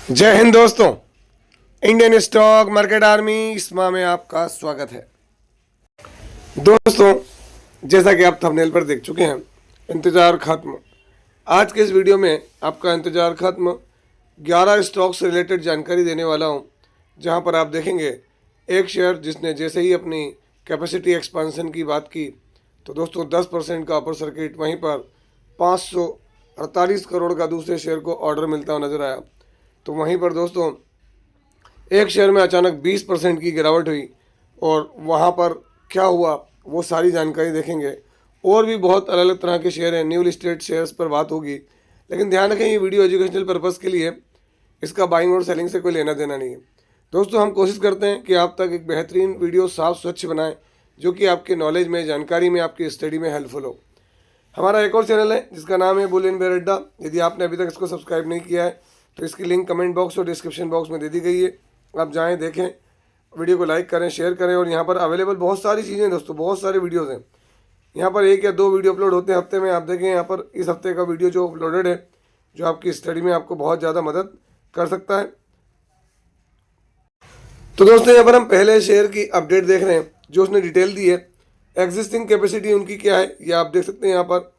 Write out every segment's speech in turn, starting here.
जय हिंद दोस्तों। Indian stock market army इसमा में आपका स्वागत है। दोस्तों, जैसा कि आप थंबनेल पर देख चुके हैं, इंतज़ार खत्म। आज के इस वीडियो में आपका इंतज़ार खत्म 11 स्टॉक से रिलेटेड जानकारी देने वाला हूं, जहां पर आप देखेंगे एक शेयर जिसने जैसे ही अपनी कैपेसिटी एक्सपांसन की बात की तो दोस्तों 10% का अपर सर्किट, वहीं पर 548 करोड़ का दूसरे शेयर को ऑर्डर मिलता हुआ नजर आया। तो वहीं पर दोस्तों एक शेयर में अचानक 20% की गिरावट हुई और वहाँ पर क्या हुआ वो सारी जानकारी देखेंगे। और भी बहुत अलग अलग तरह के शेयर हैं, न्यू लिस्टेड शेयर्स पर बात होगी, लेकिन ध्यान रखें ये वीडियो एजुकेशनल पर्पज़ के लिए, इसका बाइंग और सेलिंग से कोई लेना देना नहीं है। दोस्तों, हम कोशिश करते हैं कि आप तक एक बेहतरीन वीडियो साफ स्वच्छ बनाएं जो कि आपके नॉलेज में, जानकारी में, आपकी स्टडी में हेल्पफुल हो। हमारा एक और चैनल है जिसका नाम है बुल इन बेयर अड्डा। यदि आपने अभी तक इसको सब्सक्राइब नहीं किया है तो इसकी लिंक कमेंट बॉक्स और डिस्क्रिप्शन बॉक्स में दे दी गई है। आप जाएं, देखें, वीडियो को लाइक करें, शेयर करें। और यहाँ पर अवेलेबल बहुत सारी चीज़ें दोस्तों, बहुत सारे वीडियोज़ हैं। यहाँ पर 1 या 2 वीडियो अपलोड होते हैं हफ्ते में। आप देखें यहाँ पर इस हफ्ते का वीडियो जो अपलोडेड है, जो आपकी स्टडी में आपको बहुत ज़्यादा मदद कर सकता है। तो दोस्तों, यहाँ पर हम पहले शेयर की अपडेट देख रहे हैं जो उसने डिटेल दी है। एग्जिस्टिंग कैपेसिटी उनकी क्या है ये आप देख सकते हैं। यहाँ पर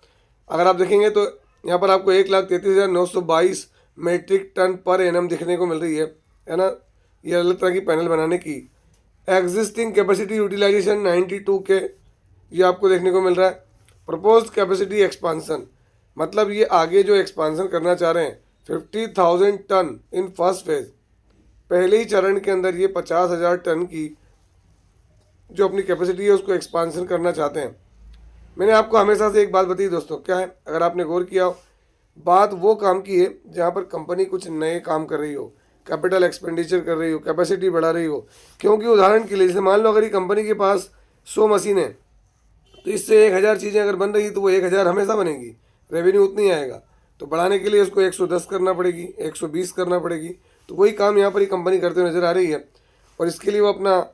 अगर आप देखेंगे तो यहाँ पर आपको 1,33,922 मेट्रिक टन पर एनम दिखने को मिल रही है ना। ये अलग तरह की पैनल बनाने की एग्जिस्टिंग कैपेसिटी यूटिलाइजेशन 92 के ये आपको देखने को मिल रहा है। प्रपोज्ड कैपेसिटी एक्सपांसन, मतलब ये आगे जो एक्सपांसन करना चाह रहे हैं 50,000 टन इन फर्स्ट फेज, पहले ही चरण के अंदर ये 50,000 टन की जो अपनी कैपेसिटी है उसको एक्सपांसन करना चाहते हैं। मैंने आपको हमेशा से एक बात बताई दोस्तों, क्या है, अगर आपने गौर किया हो, बात वो काम की है जहाँ पर कंपनी कुछ नए काम कर रही हो, कैपिटल एक्सपेंडिचर कर रही हो, कैपेसिटी बढ़ा रही हो। क्योंकि उदाहरण के लिए जैसे मान लो अगर ये कंपनी के पास 100 मशीन है तो इससे 1,000 चीज़ें अगर बन रही तो वो 1,000 हमेशा बनेगी, रेवेन्यू उतनी आएगा। तो बढ़ाने के लिए उसको 110 करना पड़ेगी, 120 करना पड़ेगी। तो वही काम यहाँ पर ही कंपनी करते हुए नजर आ रही है। और इसके लिए वो अपना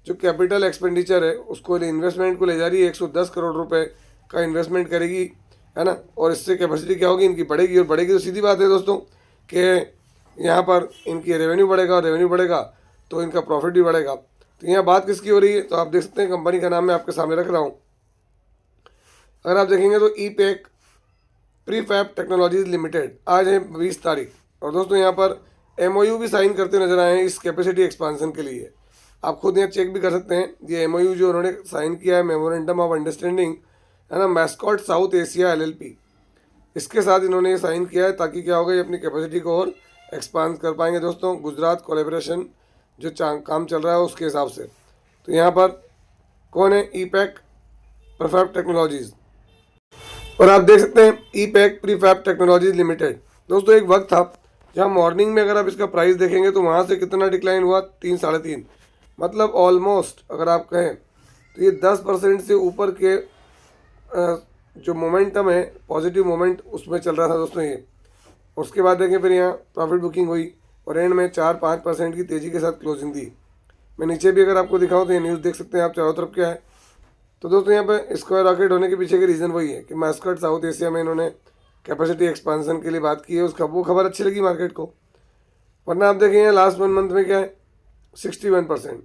जो कैपिटल एक्सपेंडिचर है उसको इन्वेस्टमेंट को ले जा रही है। 110 करोड़ रुपए का इन्वेस्टमेंट करेगी, है ना। और इससे कैपेसिटी क्या होगी, इनकी बढ़ेगी। और बढ़ेगी तो सीधी बात है दोस्तों कि यहाँ पर इनकी रेवेन्यू बढ़ेगा, और रेवेन्यू बढ़ेगा तो इनका प्रॉफिट भी बढ़ेगा। तो यहाँ बात किसकी हो रही है, तो आप देख सकते हैं कंपनी का नाम मैं आपके सामने रख रहा हूँ। अगर आप देखेंगे तो ईपैक प्रीफैब टेक्नोलॉजीज लिमिटेड, आज है 20 तारीख। और दोस्तों यहाँ पर MOU भी साइन करते नजर आए हैं इस कैपेसिटी एक्सपांसन के लिए। आप खुद यहाँ चेक भी कर सकते हैं। ये MOU जो उन्होंने साइन किया है, मेमोरेंडम ऑफ अंडरस्टैंडिंग, है ना, मैस्कॉट साउथ एशिया LLP, इसके साथ इन्होंने ये साइन किया है ताकि क्या होगा, ये अपनी कैपेसिटी को और एक्सपांड कर पाएंगे दोस्तों। गुजरात कोलेब्रेशन जो काम चल रहा है उसके हिसाब से। तो यहाँ पर कौन है, ईपैक प्रीफैब टेक्नोलॉजीज़। और आप देख सकते हैं ईपैक प्रीफैब टेक्नोलॉजीज लिमिटेड। दोस्तों, एक वक्त था जहाँ मॉर्निंग में अगर आप इसका प्राइस देखेंगे तो वहाँ से कितना डिक्लाइन हुआ, 3 साढ़े 3, मतलब ऑलमोस्ट अगर आप कहें तो ये 10% से ऊपर के जो मोमेंटम है, पॉजिटिव मोमेंट, उसमें चल रहा था दोस्तों ये। उसके बाद देखें फिर यहाँ प्रॉफिट बुकिंग हुई और एंड में 4-5% की तेज़ी के साथ क्लोजिंग दी। मैं नीचे भी अगर आपको दिखाऊँ तो ये न्यूज़ देख सकते हैं आप चारों तरफ क्या है। तो दोस्तों यहाँ पे स्क्वायर रॉकेट होने के पीछे के रीज़न वही है कि मैस्कट साउथ एशिया में इन्होंने कैपेसिटी एक्सपांसन के लिए बात की है। उसका वो खबर अच्छी लगी मार्केट को। वरना आप देखें यहाँ लास्ट 1 मंथ में क्या है, 61%,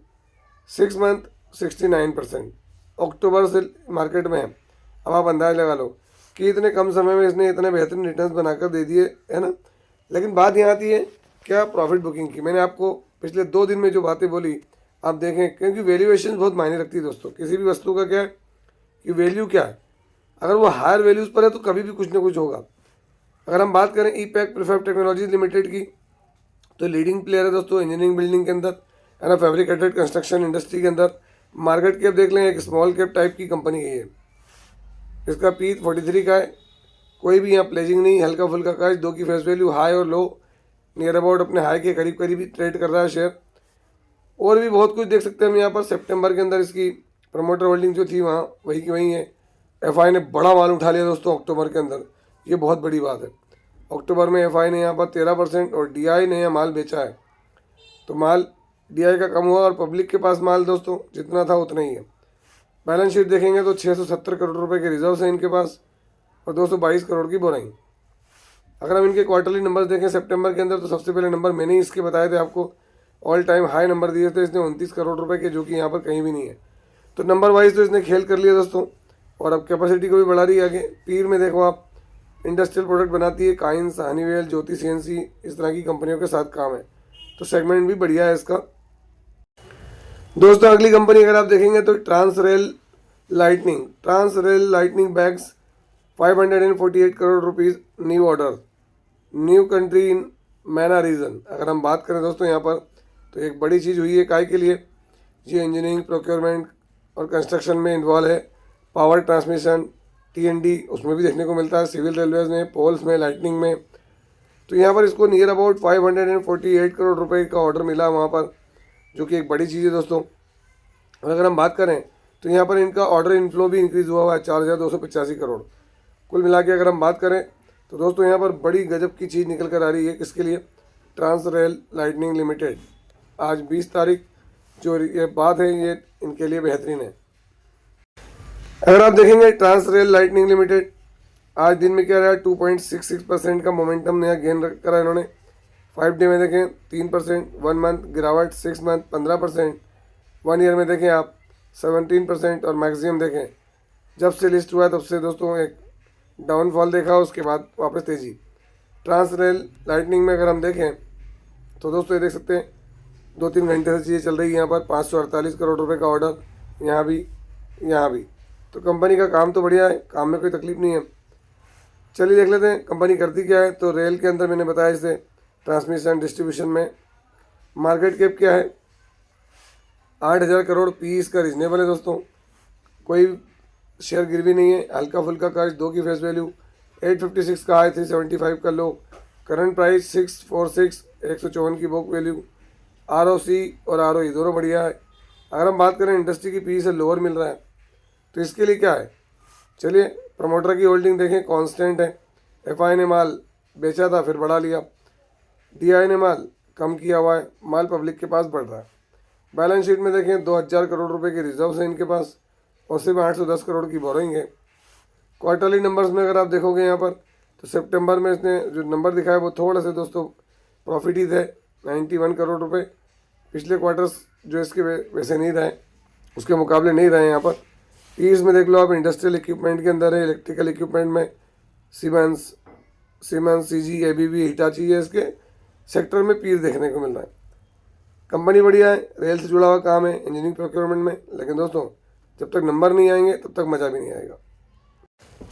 6 मंथ 69%, अक्टूबर से मार्केट में है। अब आप अंदाज लगा लो कि इतने कम समय में इसने इतने बेहतरीन रिटर्न्स बनाकर दे दिए, है ना। लेकिन बात यहाँ आती है क्या, प्रॉफिट बुकिंग की। मैंने आपको पिछले 2 दिन में जो बातें बोली आप देखें, क्योंकि वैल्यूएशन बहुत मायने रखती है दोस्तों। किसी भी वस्तु का क्या है कि वैल्यू क्या है, अगर वो हायर वैल्यूज़ पर है तो कभी भी कुछ ना कुछ होगा। अगर हम बात करें ईपैक प्रीफैब टेक्नोलॉजीज लिमिटेड की, तो लीडिंग प्लेयर है दोस्तों इंजीनियरिंग बिल्डिंग के अंदर, है ना, फैब्रिकेटेड कंस्ट्रक्शन इंडस्ट्री के अंदर। मार्केट कैप देख लें, एक स्मॉल कैप टाइप की कंपनी है ये। इसका P 43 का है, कोई भी यहाँ प्लेजिंग नहीं, हल्का फुल्का का। 2 की फेस वैल्यू हाई और लो नियर अबाउट अपने हाई के करीब करीब ही ट्रेड कर रहा है शेयर। और भी बहुत कुछ देख सकते हैं हम यहाँ पर। सितंबर के अंदर इसकी प्रमोटर होल्डिंग जो थी वहाँ वही की वही है। FI ने बड़ा माल उठा लिया दोस्तों अक्टूबर के अंदर, ये बहुत बड़ी बात है। अक्टूबर में FI ने यहाँ पर 13% और DI ने यहाँ माल बेचा है। तो माल DI का कम हुआ और पब्लिक के पास माल दोस्तों जितना था उतना ही है। बैलेंस शीट देखेंगे तो 670 करोड़ रुपए के रिजर्व हैं इनके पास और 222 करोड़ की बोराइंग। अगर हम इनके क्वार्टरली नंबर्स देखें सितंबर के अंदर, तो सबसे पहले नंबर मैंने ही इसके बताए थे आपको, ऑल टाइम हाई नंबर दिए थे इसने 29 करोड़ रुपए के, जो कि यहाँ पर कहीं भी नहीं है। तो नंबर वाइज तो इसने खेल कर लिया दोस्तों, और अब कैपेसिटी को भी बढ़ा रही है आगे। पीर में देखो आप, इंडस्ट्रियल प्रोडक्ट बनाती है, काइंस, हनीवेल, ज्योति सीएनसी, इस तरह की कंपनियों के साथ काम है, तो सेगमेंट भी बढ़िया है इसका। दोस्तों अगली कंपनी अगर आप देखेंगे तो Transrail Lighting bags, 548 crore rupees new order, new country in MENA region. अगर हम बात करें दोस्तों यहाँ पर, तो एक बड़ी चीज़ हुई है काय के लिए, ये इंजीनियरिंग, प्रोक्योरमेंट और कंस्ट्रक्शन में इन्वॉल्व है। पावर ट्रांसमिशन, टीएनडी उसमें भी देखने को मिलता है, सिविल रेलवेज में, पोल्स में, लाइटनिंग में। तो यहाँ पर इसको नियर अबाउट 548 करोड़ रुपए का ऑर्डर मिला वहाँ पर, जो कि एक बड़ी चीज़ है दोस्तों। और अगर हम बात करें तो यहाँ पर इनका ऑर्डर इनफ्लो भी इंक्रीज़ हुआ है 4285 करोड़। कुल मिला के अगर हम बात करें तो दोस्तों यहाँ पर बड़ी गजब की चीज़ निकल कर आ रही है। किसके लिए? Transrail Lighting Limited. आज 20 तारीख जो ये बात है, ये इनके लिए बेहतरीन है। अगर आप देखेंगे ट्रांस रेल लाइटनिंग लिमिटेड आज दिन में क्या रहा है, 2.66% का मोमेंटम नया गेन करा इन्होंने। 5 डे में देखें 3%, 1 मंथ गिरावट, 6 मंथ 15%, 1 ईयर में देखें आप 17%, और मैक्सिमम देखें जब से लिस्ट हुआ है तब से दोस्तों एक डाउनफॉल देखा, उसके बाद वापस तेज़ी। ट्रांस रेल लाइटनिंग में अगर हम देखें तो दोस्तों ये देख सकते हैं 2-3 घंटे से चीज़ें चल रही है यहाँ पर। 548 करोड़ रुपए का ऑर्डर, यहाँ भी। तो कंपनी का काम तो बढ़िया है, काम में कोई तकलीफ नहीं है। चलिए देख लेते हैं कंपनी करती क्या है। तो रेल के अंदर मैंने बताया इसे, ट्रांसमिशन डिस्ट्रीब्यूशन में मार्केट कैप क्या है, 8000 करोड़। पी इसका रीजनेबल है दोस्तों, कोई शेयर गिरवी नहीं है, हल्का फुल्का कर्ज, 2 की फेस वैल्यू, 856 का हाई, 375 का लो, करंट प्राइस 646, 154 की बुक वैल्यू। आरओसी और आरओई दोनों बढ़िया है। अगर हम बात करें इंडस्ट्री की पी से लोअर मिल रहा है, तो इसके लिए क्या है, चलिए प्रमोटर की होल्डिंग देखें, कांस्टेंट है। एफआई ने माल बेचा था फिर बढ़ा लिया, डीआई ने माल कम किया हुआ है, माल पब्लिक के पास बढ़ रहा है। बैलेंस शीट में देखें 2000 करोड़ रुपए के रिजर्व है इनके पास, और सिर्फ 810 करोड़ की बोरोइंग है। क्वार्टरली नंबर्स में अगर आप देखोगे यहाँ पर, तो सितंबर में इसने जो नंबर दिखाया वो थोड़ा से दोस्तों प्रॉफिट ही थे, 91 करोड़ रुपए। पिछले क्वार्टर्स जो इसके वैसे नहीं रहे, उसके मुकाबले नहीं रहे यहाँ पर। ईज में देख लो आप, इंडस्ट्रियल इक्विपमेंट के अंदर है, इलेक्ट्रिकल इक्विपमेंट में सीमेंस, सीजी, एबीबी, हिटाची है, इसके सेक्टर में पीर देखने को मिल रहा है। कंपनी बढ़िया है, रेल से जुड़ा हुआ काम है, इंजीनियरिंग प्रोक्योरमेंट में। लेकिन दोस्तों जब तक नंबर नहीं आएंगे तब तक मज़ा भी नहीं आएगा।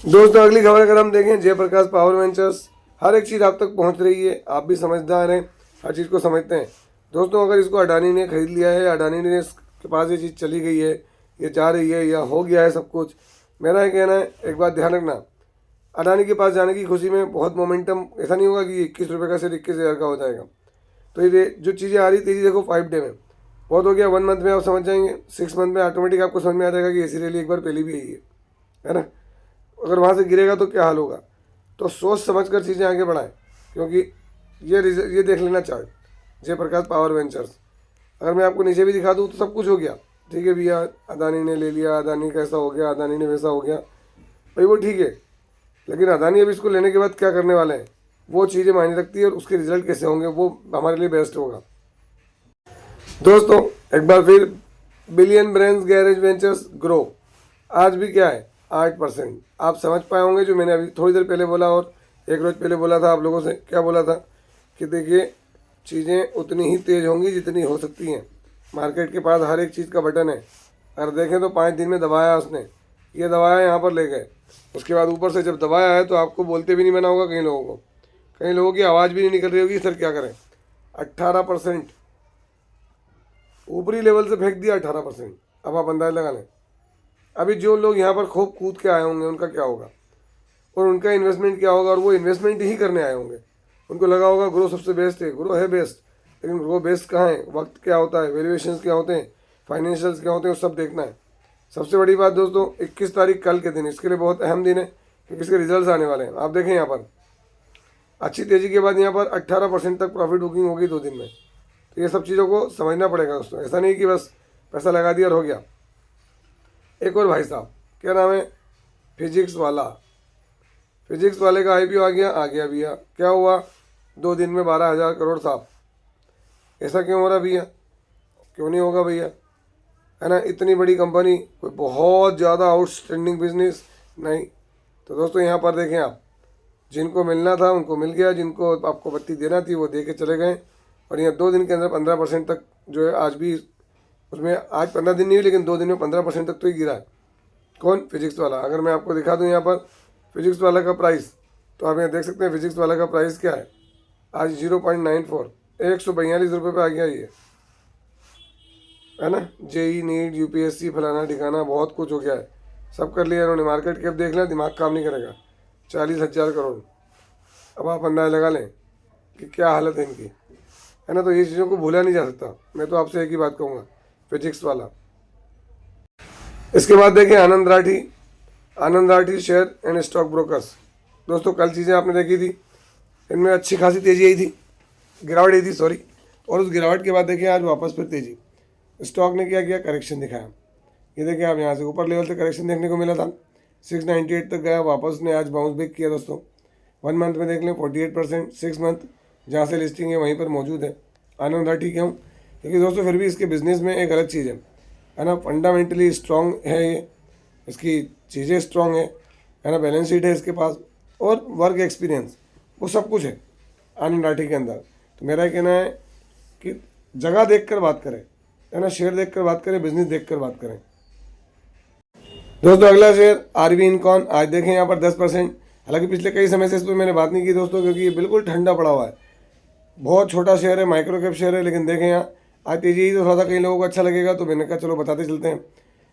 दोस्तों अगली खबर अगर हम देखें, जयप्रकाश पावर वेंचर्स, हर एक चीज़ आप तक पहुंच रही है, आप भी समझदार हैं, हर चीज़ को समझते हैं। दोस्तों अगर इसको अडानी ने खरीद लिया है, अडानी ने इसके पास ये चीज़ चली गई है, ये जा रही है या हो गया है सब कुछ, मेरा ये कहना है एक बात ध्यान रखना, अडानी के पास जाने की खुशी में बहुत मोमेंटम, ऐसा नहीं होगा कि 21 रुपये का सिर्फ 21,000 का हो जाएगा। तो ये जो चीज़ें आ रही तेजी देखो 5 डे में बहुत हो गया, 1 मंथ में आप समझ जाएंगे, 6 मंथ में ऑटोमेटिक आपको समझ में आ जाएगा कि ऐसी रैली एक बार पहले भी आई है ना। अगर वहाँ से गिरेगा तो क्या हाल होगा। तो सोच समझ कर चीज़ें आगे बढ़ाएं, क्योंकि ये देख लेना चार्ट, जयप्रकाश पावर वेंचर्स। अगर मैं आपको नीचे भी दिखा दूँ तो सब कुछ हो गया, ठीक है भैया, अदानी ने ले लिया, अदानी का ऐसा हो गया, अदानी ने वैसा हो गया, भाई वो ठीक है, लेकिन अदानी अब इसको लेने के बाद क्या करने वाले हैं, वो चीज़ें मायने रखती है, और उसके रिजल्ट कैसे होंगे वो हमारे लिए बेस्ट होगा। दोस्तों एक बार फिर billion brains garage ventures grow, आज भी क्या है 8%। आप समझ पाए होंगे जो मैंने अभी थोड़ी देर पहले बोला और एक रोज पहले बोला था आप लोगों से, क्या बोला था कि देखिए चीज़ें उतनी ही तेज़ होंगी जितनी हो सकती हैं। मार्केट के पास हर एक चीज़ का बटन है, अगर देखें तो 5 दिन में दबाया उसने, ये दबाया यहाँ पर ले गए, उसके बाद ऊपर से जब दबाया है तो आपको बोलते भी नहीं बना होगा, कई लोगों की आवाज़ भी नहीं निकल रही होगी, सर क्या करें। 18% ऊपरी लेवल से फेंक दिया, 18%। अब आप अंदाज लगा लें अभी जो लोग यहाँ पर खूब कूद के आए होंगे उनका क्या होगा, और उनका इन्वेस्टमेंट क्या होगा, और वो इन्वेस्टमेंट ही करने आए होंगे। उनको लगा होगा ग्रो सबसे बेस्ट है, ग्रो है बेस्ट, लेकिन ग्रो बेस्ट कहाँ है, वक्त क्या होता है, वैल्यूएशंस क्या होते हैं, फाइनेंशियल्स क्या होते हैं, वो सब देखना है। सबसे बड़ी बात दोस्तों 21 तारीख कल के दिन, इसके लिए बहुत अहम दिन है क्योंकि इसके रिजल्ट्स आने वाले हैं। आप देखें यहाँ पर अच्छी तेज़ी के बाद यहाँ पर 18% तक प्रॉफिट बुकिंग होगी 2 दिन में। तो ये सब चीज़ों को समझना पड़ेगा दोस्तों, ऐसा नहीं कि बस पैसा लगा दिया और हो गया। एक और भाई साहब क्या नाम है, फिजिक्स फिजिक्स वाले का आईपीओ आ गया भैया। क्या हुआ, 2 दिन में 12,000 करोड़ साहब। ऐसा क्यों हो रहा भैया, क्यों नहीं होगा भैया, है ना। इतनी बड़ी कंपनी, कोई बहुत ज़्यादा आउटस्टैंडिंग बिजनेस नहीं। तो दोस्तों यहाँ पर देखें आप, जिनको मिलना था उनको मिल गया, जिनको आपको बत्ती देना थी वो दे के चले गए। और यहाँ 2 दिन के अंदर 15% तक जो है, आज भी उसमें, आज 15 दिन नहीं हुई लेकिन 2 दिन में 15% तक तो ही गिरा है। कौन, फिजिक्स वाला। अगर मैं आपको दिखा दूँ यहाँ पर फिजिक्स वाला का प्राइस, तो आप यहाँ देख सकते हैं फिजिक्स वाला का प्राइस क्या है। आज 0.94, 142 रुपये पे आ गया ये, है ना। जेई नीट यूपीएससी फलाना ठिकाना बहुत कुछ हो गया है, सब कर लिया इन्होंने। मार्केट कैप देख लें, दिमाग काम नहीं करेगा, 40,000 करोड़। अब आप अंदाजा लगा लें कि क्या हालत है इनकी, है ना। तो ये चीज़ों को भूला नहीं जा सकता। मैं तो आपसे एक ही बात कहूँगा, फिजिक्स वाला। इसके बाद देखिए Anand Rathi share and stock brokers. दोस्तों कल चीज़ें आपने देखी थी, इनमें अच्छी खासी तेज़ी आई थी, गिरावट आई थी सॉरी। और उस गिरावट के बाद देखिए आज वापस फिर तेज़ी। स्टॉक ने क्या किया, करेक्शन दिखाया। ये देखिए आप, यहाँ से ऊपर लेवल से करेक्शन देखने को मिला था, 698 तक गया, वापस ने आज बाउंस बैक किया दोस्तों। 1 मंथ में देख लें 48%, 6 मंथ जहाँ से लिस्टिंग है वहीं पर मौजूद है आनंद राठी। क्यों, क्योंकि दोस्तों फिर भी इसके बिजनेस में एक अलग चीज़ है ना। फंडामेंटली स्ट्रॉन्ग है ये, इसकी चीज़ें स्ट्रॉन्ग है ना। बैलेंस शीट है इसके पास, और वर्क एक्सपीरियंस, वो सब कुछ है आनंद राठी के अंदर। तो मेरा कहना है कि जगह देख कर बात करें, है ना, शेयर देख कर बात करें, बिजनेस देख कर बात करें। दोस्तों अगला शेयर आरबी इनकॉन, आज देखें यहाँ पर 10%। हालांकि पिछले कई समय से इस पर मैंने बात नहीं की दोस्तों, क्योंकि ये बिल्कुल ठंडा पड़ा हुआ है, बहुत छोटा शेयर है, माइक्रो कैप शेयर है। लेकिन देखें यहाँ आज तेजी ही तो थोड़ा सा कई लोगों को अच्छा लगेगा, तो मैंने कहा चलो बताते चलते हैं।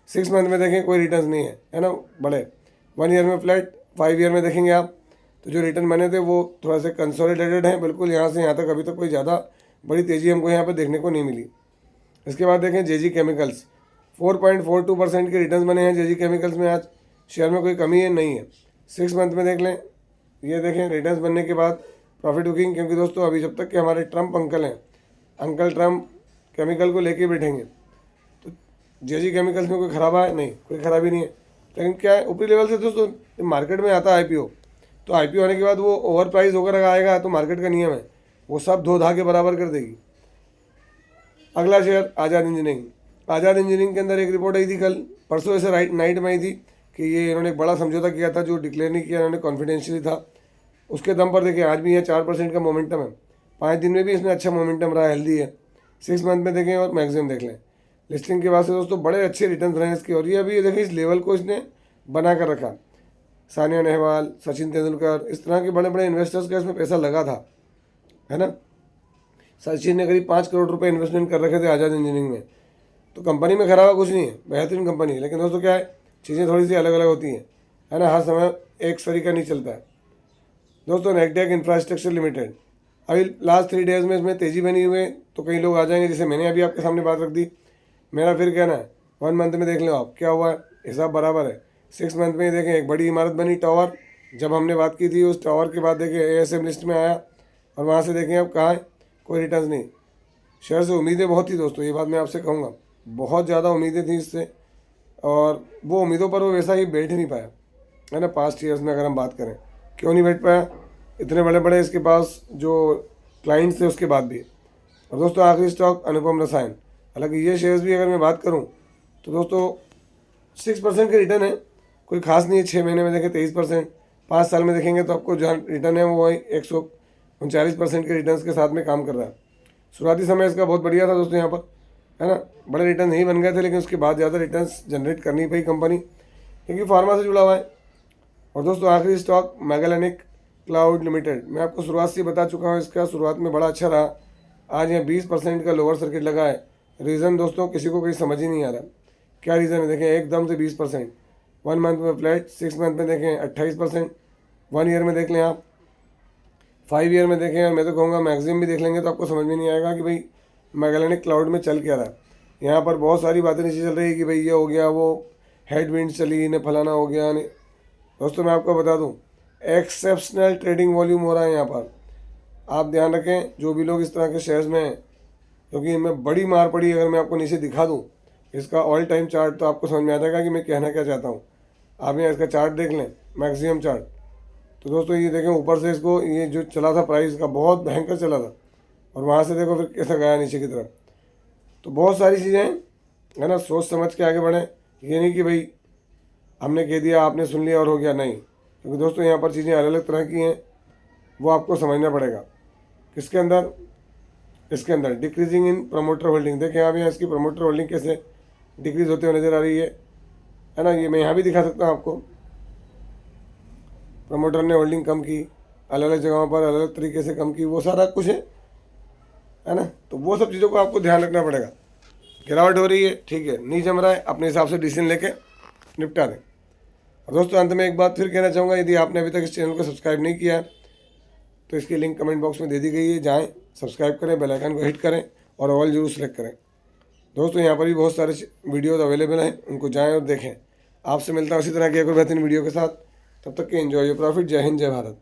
6 मंथ में देखें कोई रिटर्न नहीं है ना बड़े, 1 ईयर में फ्लैट, 5 ईयर में देखेंगे आप तो जो रिटर्न बने थे वो थोड़ा सा कंसोलिडेटेड हैं बिल्कुल। यहाँ से यहाँ तक अभी तक कोई ज़्यादा बड़ी तेज़ी हमको यहाँ पर देखने को नहीं मिली। इसके बाद देखें जेजी केमिकल्स, 4.42% के रिटर्न बने हैं जेजी केमिकल्स में। आज शेयर में कोई कमी है नहीं है। 6 मंथ में देख लें, ये देखें रिटर्न बनने के बाद प्रॉफिट बुकिंग, क्योंकि दोस्तों अभी जब तक कि हमारे ट्रम्प अंकल हैं, अंकल ट्रम्प केमिकल को लेके बैठेंगे, तो जेजी केमिकल्स में कोई खराबा है नहीं, कोई खराबी नहीं है। लेकिन क्या है, ऊपरी लेवल से दोस्तों मार्केट में आता है आईपीओ, तो आईपीओ आने के बाद वो ओवर प्राइस होकर आएगा, तो मार्केट का नियम है वो सब धो धा के बराबर कर देगी। अगला शेयर आज़ाद इंजीनियरिंग। आज़ाद इंजीनियरिंग के अंदर एक रिपोर्ट आई थी कल परसों, ऐसे नाइट में आई थी कि ये इन्होंने एक बड़ा समझौता किया था जो डिक्लेयर नहीं किया इन्होंने, कॉन्फिडेंशियली था। उसके दम पर देखिए आज भी ये 4% का मोमेंटम है, 5 दिन में भी इसमें अच्छा मोमेंटम रहा, हेल्दी है। 6 मंथ में देखें और मैक्सिमम देख लें, लिस्टिंग के बाद से दोस्तों बड़े अच्छे रिटर्न रहे हैं इसके। और ये अभी देखिए इस लेवल को इसने बना कर रखा। सानिया नेहवाल, सचिन तेंदुलकर, इस तरह के बड़े बड़े इन्वेस्टर्स का इसमें पैसा लगा था, है ना। सचिन ने करीब 5 करोड़ रुपए इन्वेस्टमेंट कर रखे थे आज़ाद इंजीनियरिंग में। तो कंपनी में खराबा कुछ नहीं है, बेहतरीन कंपनी है। लेकिन दोस्तों क्या है, चीज़ें थोड़ी सी अलग अलग होती हैं, है ना, हर समय एक तरीका नहीं चलता है। दोस्तों नेकटेक इंफ्रास्ट्रक्चर लिमिटेड, अभी लास्ट 3 डेज़ में इसमें तेज़ी बनी हुई है, तो कई लोग आ जाएंगे, जैसे मैंने अभी आपके सामने बात रख दी। मेरा फिर कहना है 1 मंथ में देख लो आप क्या हुआ है, हिसाब बराबर है। 6 मंथ में देखें एक बड़ी इमारत बनी टावर, जब हमने बात की थी उस टावर के बाद देखें एएसएम लिस्ट में आया, और वहाँ से देखें अब कहाँ है, कोई रिटर्न नहीं। शेयर से उम्मीदें बहुत थी दोस्तों, ये बात मैं आपसे कहूँगा, बहुत ज़्यादा उम्मीदें थी इससे, और वो उम्मीदों पर वो वैसा ही बैठ नहीं पाया, है ना। पास्ट ईयर्स में अगर हम बात करें, क्यों नहीं बैठ पाया, इतने बड़े बड़े इसके पास जो क्लाइंट्स थे उसके बाद भी। और दोस्तों आखिरी स्टॉक अनुपम रसायन, हालांकि ये शेयर्स भी अगर मैं बात करूं तो दोस्तों 6% के रिटर्न है, कोई खास नहीं है। 6 महीने में देखें 23%, 5 साल में देखेंगे तो आपको जहाँ रिटर्न है वो 139% के रिटर्न के साथ में काम कर रहा है। शुरुआती समय इसका बहुत बढ़िया था दोस्तों यहाँ पर, है ना, बड़े रिटर्न नहीं बन गए थे, लेकिन उसके बाद ज़्यादा रिटर्न्स जनरेट करनी पाई कंपनी, क्योंकि फार्मा से जुड़ा हुआ है। और दोस्तों आखिरी स्टॉक मैगेलेनिक क्लाउड लिमिटेड, मैं आपको शुरुआत से बता चुका हूँ, इसका शुरुआत में बड़ा अच्छा रहा, आज यहाँ 20% का लोअर सर्किट लगा है। रीज़न दोस्तों किसी को कोई समझ ही नहीं आ रहा, क्या रीज़न है, देखें एकदम से 20%, 1 मंथ में फ्लैट, 6 मंथ में देखें 28%, 1 ईयर में देख लें आप, 5 ईयर में देखें, और मैं तो कहूँगा मैक्सिमम भी देख लेंगे तो आपको समझ में नहीं आएगा कि भाई मैगेलेनिक क्लाउड में चल क्या रहा है। यहाँ पर बहुत सारी बातें नीचे चल रही है कि भाई ये हो गया, वो हेडविंड चली ने, फलाना हो गया ने। दोस्तों मैं आपको बता दूँ, एक्सेप्शनल ट्रेडिंग वॉल्यूम हो रहा है यहाँ पर, आप ध्यान रखें जो भी लोग इस तरह के शेयर्स में हैं, क्योंकि इनमें बड़ी मार पड़ी। अगर मैं आपको नीचे दिखा दूँ इसका ऑल टाइम चार्ट, तो आपको समझ में आ जाएगा कि मैं कहना क्या चाहता हूँ। आप यहाँ इसका चार्ट देख लें, मैक्सिमम चार्ट, तो दोस्तों ये देखें ऊपर से इसको ये जो चला था प्राइस का बहुत भयंकर चला था, और वहाँ से देखो फिर कैसा गया नीचे की तरफ। तो बहुत सारी चीज़ें हैं, है ना, सोच समझ के आगे बढ़ें। ये नहीं कि भाई हमने कह दिया आपने सुन लिया और हो गया, नहीं। क्योंकि दोस्तों यहाँ पर चीज़ें अलग अलग तरह की हैं, वो आपको समझना पड़ेगा। किसके अंदर? इसके अंदर डिक्रीजिंग इन प्रमोटर होल्डिंग। देखें यहाँ भी इसकी प्रमोटर होल्डिंग कैसे डिक्रीज होते हुए नज़र आ रही है ना। ये मैं यहाँ भी दिखा सकता हूँ आपको, प्रमोटर ने होल्डिंग कम की, अलग अलग जगहों पर अलग अलग तरीके से कम की, वो सारा कुछ है ना। तो वो सब चीज़ों को आपको ध्यान रखना पड़ेगा। गिरावट हो रही है, ठीक है, नहीं जम रहा है, अपने हिसाब से डिसीजन लेके निपटा दें। और दोस्तों अंत में एक बात फिर कहना चाहूँगा, यदि आपने अभी तक इस चैनल को सब्सक्राइब नहीं किया है तो इसकी लिंक कमेंट बॉक्स में दे दी गई है, जाएँ सब्सक्राइब करें, बेल आइकन को हिट करें और ऑल जरूर सेलेक्ट करें। दोस्तों यहाँ पर भी बहुत सारे वीडियोज़ अवेलेबल हैं, उनको जाएँ और देखें। आपसे मिलता हूँ इसी तरह की एक और बेहतरीन वीडियो के साथ। तब तक के एंजॉय योर प्रॉफिट। जय हिंद, जय भारत।